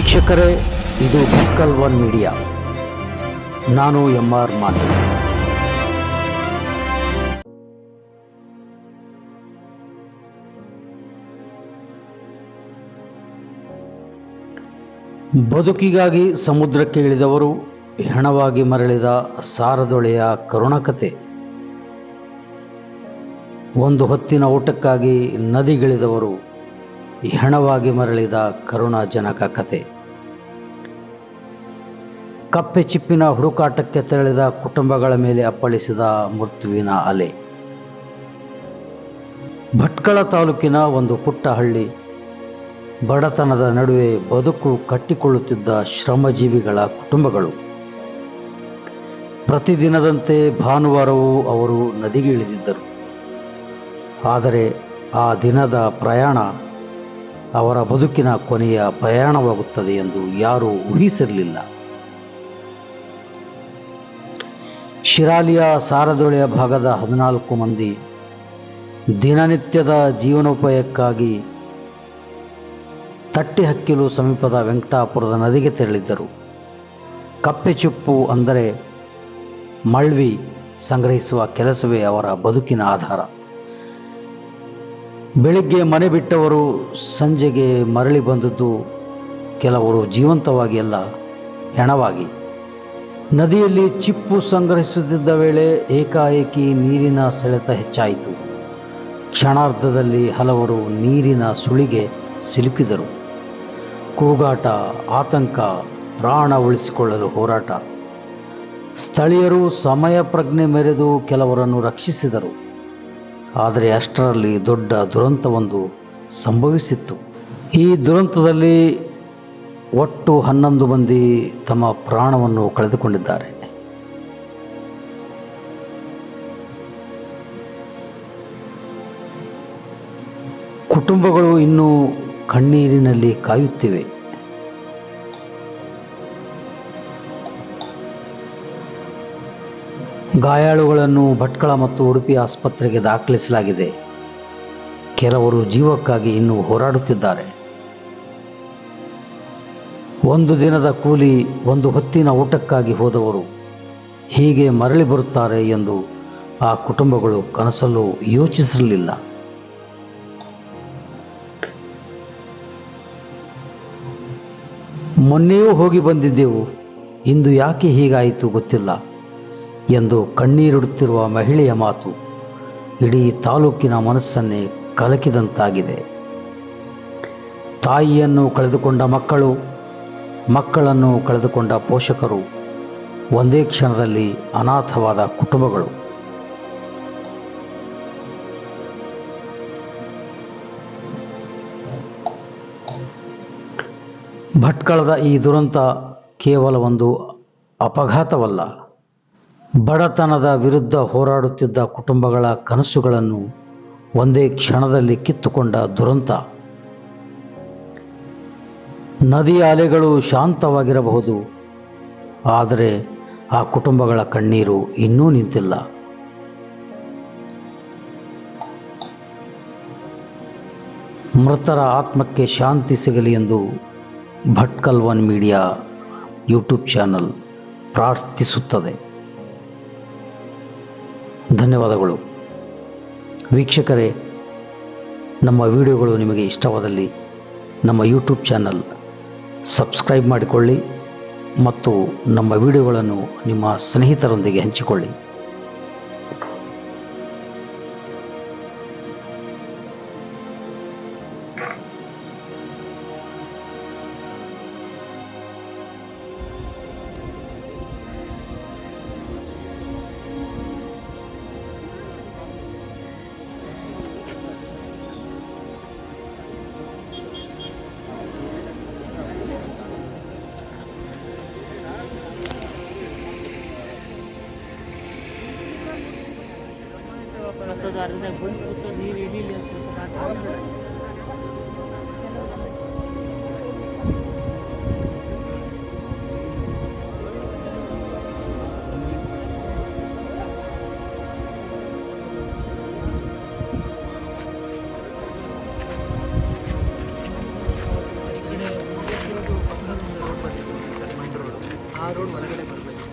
ವೀಕ್ಷಕರೇ, ಇದು Bhatkal one media. ನಾನು MR ಮಾನೆ. ಬದುಕಿಗಾಗಿ ಸಮುದ್ರಕ್ಕೆ ಇಳಿದವರು ಹೆಣವಾಗಿ ಮರಳಿದ ಸಾರದೊಳೆಯ ಕರುಣಕತೆ. ಒಂದು ಹೊತ್ತಿನ ಊಟಕ್ಕಾಗಿ ನದಿಗಿಳಿದವರು ಹೆಣವಾಗಿ ಮರಳಿದ ಕರುಣಾಜನಕ ಕತೆ. ಕಪ್ಪೆ ಚಿಪ್ಪಿನ ಹುಡುಕಾಟಕ್ಕೆ ತೆರಳಿದ ಕುಟುಂಬಗಳ ಮೇಲೆ ಅಪ್ಪಳಿಸಿದ ಮೃತ್ಯುವಿನ ಅಲೆ. ಭಟ್ಕಳ ತಾಲೂಕಿನ ಒಂದು ಪುಟ್ಟ ಹಳ್ಳಿ. ಬಡತನದ ನಡುವೆ ಬದುಕು ಕಟ್ಟಿಕೊಳ್ಳುತ್ತಿದ್ದ ಶ್ರಮಜೀವಿಗಳ ಕುಟುಂಬಗಳು. ಪ್ರತಿದಿನದಂತೆ ಭಾನುವಾರವೂ ಅವರು ನದಿಗೆ ಇಳಿದಿದ್ದರು. ಆದರೆ ಆ ದಿನದ ಪ್ರಯಾಣ ಅವರ ಬದುಕಿನ ಕೊನೆಯ ಪ್ರಯಾಣವಾಗುತ್ತದೆ ಎಂದು ಯಾರೂ ಊಹಿಸಿರಲಿಲ್ಲ. ಶಿರಾಲಿಯ ಸಾರದೊಳೆಯ ಭಾಗದ 14 ಮಂದಿ ದಿನನಿತ್ಯದ ಜೀವನೋಪಾಯಕ್ಕಾಗಿ ತಟ್ಟಿಹಕ್ಕಿಲು ಸಮೀಪದ ವೆಂಕಟಾಪುರದ ನದಿಗೆ ತೆರಳಿದ್ದರು. ಕಪ್ಪೆಚಿಪ್ಪು ಅಂದರೆ ಮಳ್ವಿ ಸಂಗ್ರಹಿಸುವ ಕೆಲಸವೇ ಅವರ ಬದುಕಿನ ಆಧಾರ. ಬೆಳಿಗ್ಗೆ ಮನೆ ಬಿಟ್ಟವರು ಸಂಜೆಗೆ ಮರಳಿ ಬಂದದ್ದು, ಕೆಲವರು ಜೀವಂತವಾಗಿ ಅಲ್ಲ, ಹೆಣವಾಗಿ. ನದಿಯಲ್ಲಿ ಚಿಪ್ಪು ಸಂಗ್ರಹಿಸುತ್ತಿದ್ದ ವೇಳೆ ಏಕಾಏಕಿ ನೀರಿನ ಸೆಳೆತ ಹೆಚ್ಚಾಯಿತು. ಕ್ಷಣಾರ್ಧದಲ್ಲಿ ಹಲವರು ನೀರಿನ ಸುಳಿಗೆ ಸಿಲುಕಿದರು. ಕೂಗಾಟ, ಆತಂಕ, ಪ್ರಾಣ ಉಳಿಸಿಕೊಳ್ಳಲು ಹೋರಾಟ. ಸ್ಥಳೀಯರು ಸಮಯ ಪ್ರಜ್ಞೆ ಮೆರೆದು ಕೆಲವರನ್ನು ರಕ್ಷಿಸಿದರು. ಆದರೆ ಅಷ್ಟರಲ್ಲಿ ದೊಡ್ಡ ದುರಂತವೊಂದು ಸಂಭವಿಸಿತ್ತು. ಈ ದುರಂತದಲ್ಲಿ ಒಟ್ಟು 11 ಮಂದಿ ತಮ್ಮ ಪ್ರಾಣವನ್ನು ಕಳೆದುಕೊಂಡಿದ್ದಾರೆ. ಕುಟುಂಬಗಳು ಇನ್ನೂ ಕಣ್ಣೀರಿನಲ್ಲಿ ಕಾಯುತ್ತಿವೆ. ಗಾಯಾಳುಗಳನ್ನು ಭಟ್ಕಳ ಮತ್ತು ಉಡುಪಿ ಆಸ್ಪತ್ರೆಗೆ ದಾಖಲಿಸಲಾಗಿದೆ. ಕೆಲವರು ಜೀವಕ್ಕಾಗಿ ಇನ್ನೂ ಹೋರಾಡುತ್ತಿದ್ದಾರೆ. ಒಂದು ದಿನದ ಕೂಲಿ, ಒಂದು ಹೊತ್ತಿನ ಊಟಕ್ಕಾಗಿ ಹೋದವರು ಹೀಗೆ ಮರಳಿ ಬರುತ್ತಾರೆ ಎಂದು ಆ ಕುಟುಂಬಗಳು ಕನಸಲ್ಲೂ ಯೋಚಿಸಿರಲಿಲ್ಲ. ಮೊನ್ನೆಯೂ ಹೋಗಿ ಬಂದಿದ್ದೆವು, ಇಂದು ಯಾಕೆ ಹೀಗಾಯಿತು ಗೊತ್ತಿಲ್ಲ ಎಂದು ಕಣ್ಣೀರಿಡುತ್ತಿರುವ ಮಹಿಳೆಯ ಮಾತು ಇಡೀ ತಾಲೂಕಿನ ಮನಸ್ಸನ್ನೇ ಕಲಕಿದಂತಾಗಿದೆ. ತಾಯಿಯನ್ನು ಕಳೆದುಕೊಂಡ ಮಕ್ಕಳು, ಮಕ್ಕಳನ್ನು ಕಳೆದುಕೊಂಡ ಪೋಷಕರು, ಒಂದೇ ಕ್ಷಣದಲ್ಲಿ ಅನಾಥವಾದ ಕುಟುಂಬಗಳು. ಭಟ್ಕಳದ ಈ ದುರಂತ ಕೇವಲ ಒಂದು ಅಪಘಾತವಲ್ಲ, ಬಡತನದ ವಿರುದ್ಧ ಹೋರಾಡುತ್ತಿದ್ದ ಕುಟುಂಬಗಳ ಕನಸುಗಳನ್ನು ಒಂದೇ ಕ್ಷಣದಲ್ಲಿ ಕಿತ್ತುಕೊಂಡ ದುರಂತ. ನದಿಯ ಅಲೆಗಳು ಶಾಂತವಾಗಿರಬಹುದು, ಆದರೆ ಆ ಕುಟುಂಬಗಳ ಕಣ್ಣೀರು ಇನ್ನೂ ನಿಂತಿಲ್ಲ. ಮೃತರ ಆತ್ಮಕ್ಕೆ ಶಾಂತಿ ಸಿಗಲಿ ಎಂದು Bhatkal one media YouTube channel ಪ್ರಾರ್ಥಿಸುತ್ತದೆ. ಧನ್ಯವಾದಗಳು ವೀಕ್ಷಕರೇ. ನಮ್ಮ ವಿಡಿಯೋಗಳು ನಿಮಗೆ ಇಷ್ಟವಾದಲ್ಲಿ ನಮ್ಮ ಯೂಟ್ಯೂಬ್ ಚಾನಲ್ ಸಬ್ಸ್ಕ್ರೈಬ್ ಮಾಡಿಕೊಳ್ಳಿ ಮತ್ತು ನಮ್ಮ ವಿಡಿಯೋಗಳನ್ನು ನಿಮ್ಮ ಸ್ನೇಹಿತರೊಂದಿಗೆ ಹಂಚಿಕೊಳ್ಳಿ. ನೀರು ಇಳಿಲಿ ಅಂತ ಆ ರೋಡ್ ಒಳಗಡೆ ಬರಬೇಕು.